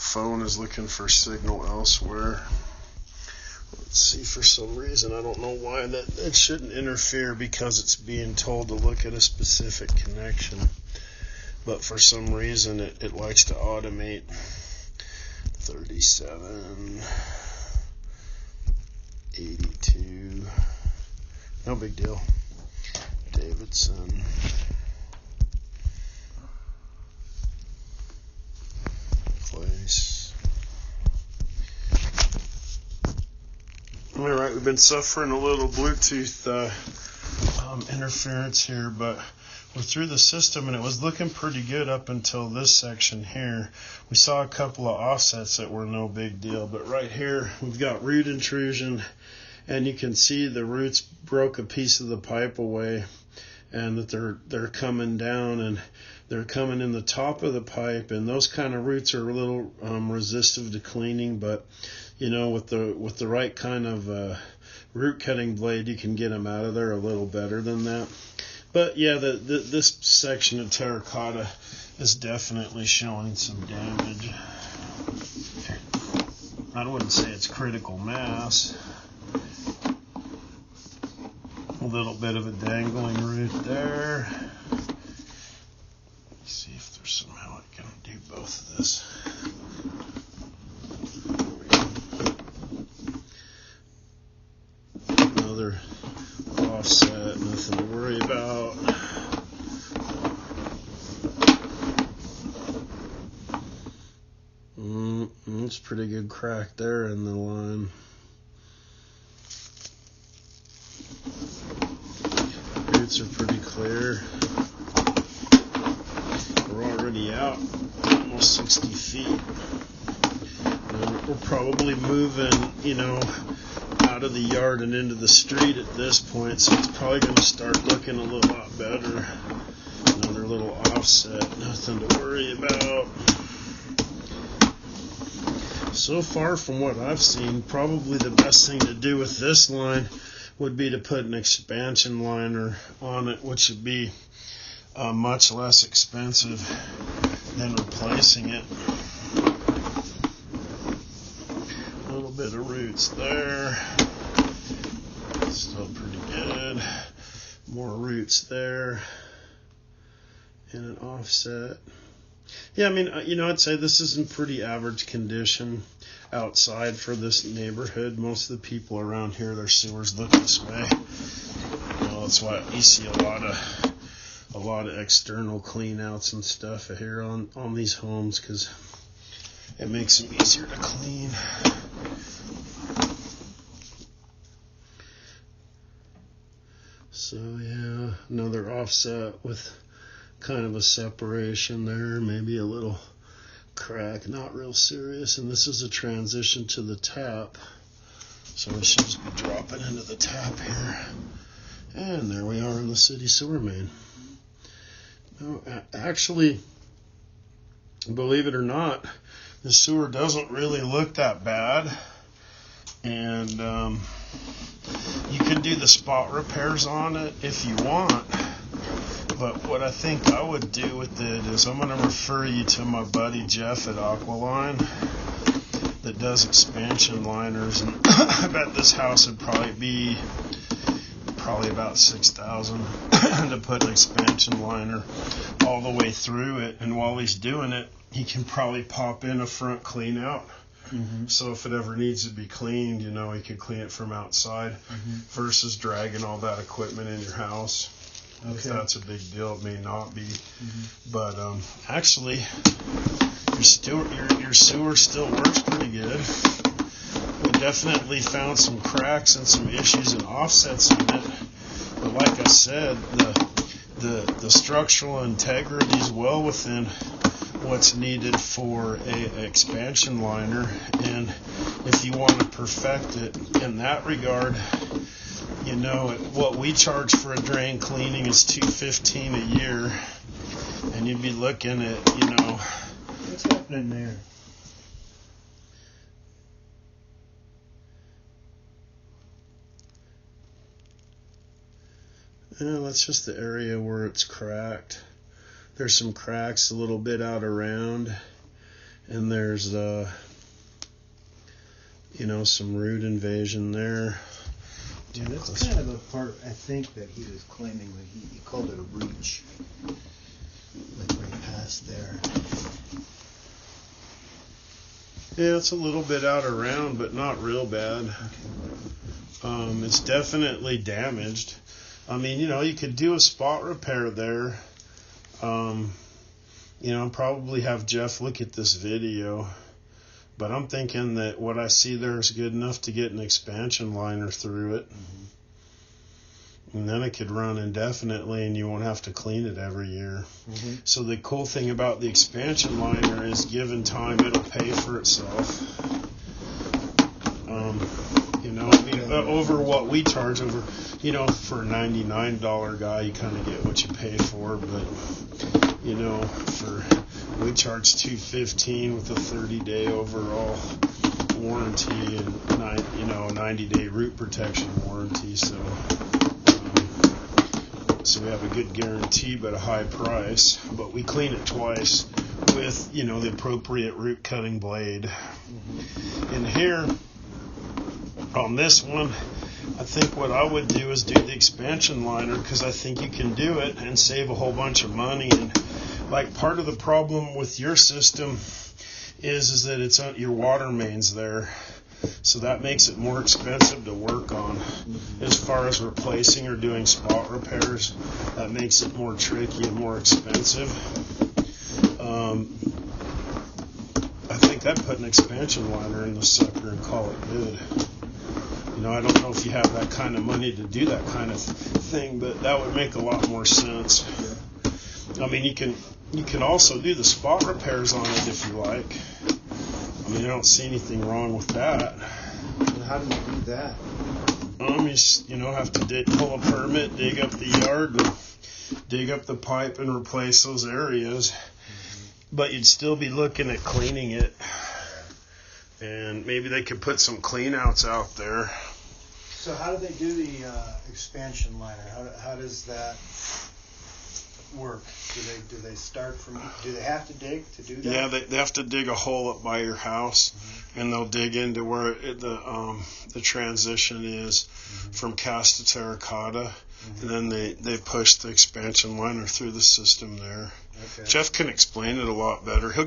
phone is looking for signal elsewhere. Let's see, for some reason, I don't know why that it shouldn't interfere because it's being told to look at a specific connection. But for some reason, it likes to automate. 3782. No big deal. Davidson. Place. Alright, we've been suffering a little Bluetooth interference here, but we're through the system and it was looking pretty good up until this section here. We saw a couple of offsets that were no big deal, but right here we've got root intrusion, and you can see the roots broke a piece of the pipe away, and that they're coming down, and they're coming in the top of the pipe, and those kind of roots are a little resistive to cleaning, but you know, with the right kind of root cutting blade, you can get them out of there a little better than that. But yeah, this section of terracotta is definitely showing some damage. I wouldn't say it's critical mass. A little bit of a dangling root there. Let's see if there's somehow I can do both of this. Another offset, nothing to worry about. It's a pretty good crack there in the line. Roots are pretty clear. We're already out almost 60 feet. And we're probably moving, you know, out of the yard and into the street at this point, so it's probably going to start looking a little lot better. Another little offset, nothing to worry about. So far from what I've seen, probably the best thing to do with this line would be to put an expansion liner on it, which would be much less expensive than replacing it. A little bit of roots there. Still pretty good. More roots there. And an offset. Yeah, I mean, you know, I'd say this is in pretty average condition outside for this neighborhood. Most of the people around here, their sewers look this way. You know, that's why you see a lot of external clean outs and stuff here on these homes, because it makes them easier to clean. So yeah, another offset with kind of a separation there, maybe a little crack, not real serious. And this is a transition to the tap, so we should just be dropping into the tap here. And there we are in the city sewer main. No, actually, believe it or not, the sewer doesn't really look that bad, and you can do the spot repairs on it if you want. But what I think I would do with it is I'm going to refer you to my buddy Jeff at Aqualine that does expansion liners, and I bet this house would probably be about $6,000 to put an expansion liner all the way through it. And while he's doing it, he can probably pop in a front clean out. Mm-hmm. So if it ever needs to be cleaned, you know, he can clean it from outside versus dragging all that equipment in your house. Okay. If that's a big deal, it may not be. But actually, your sewer still works pretty good. We definitely found some cracks and some issues and offsets in it. But like I said, the structural integrity is well within what's needed for a expansion liner. And if you want to perfect it in that regard, you know, what we charge for a drain cleaning is $215 a year, and you'd be looking at, you know, what's happening there? Yeah, that's just the area where it's cracked. There's some cracks a little bit out around, And there's some root invasion there. Yeah, that's kind of a part, I think, that he was claiming that he called it a breach. Like right past there. Yeah, it's a little bit out around, but not real bad. Okay. It's definitely damaged. I mean, you could do a spot repair there. Probably have Jeff look at this video. But I'm thinking that what I see there is good enough to get an expansion liner through it. Mm-hmm. And then it could run indefinitely and you won't have to clean it every year. Mm-hmm. So the cool thing about the expansion liner is given time, it'll pay for itself. Over what we charge for a $99 guy, you kind of get what you pay for. But, we charge $215 with a 30-day overall warranty and 90-day root protection warranty. So we have a good guarantee but a high price. But we clean it twice with the appropriate root cutting blade. Mm-hmm. And here on this one, I think what I would do is do the expansion liner because I think you can do it and save a whole bunch of money. And like part of the problem with your system is that it's on your water mains there, so that makes it more expensive to work on. Mm-hmm. As far as replacing or doing spot repairs, that makes it more tricky and more expensive. I think I'd put an expansion liner in the sucker and call it good. I don't know if you have that kind of money to do that kind of thing, but that would make a lot more sense. I mean, you can also do the spot repairs on it if you like. I mean, I don't see anything wrong with that. And how do you do that? You have to pull a permit, dig up the yard, and dig up the pipe and replace those areas. Mm-hmm. But you'd still be looking at cleaning it. And maybe they could put some clean outs out there. So how do they do the expansion liner? How does that work? Do they start from? Do they have to dig to do that? Yeah, they have to dig a hole up by your house, mm-hmm. and they'll dig into where the transition is, mm-hmm. from cast to terracotta, mm-hmm. and then they push the expansion liner through the system there. Okay. Jeff can explain it a lot better. He'll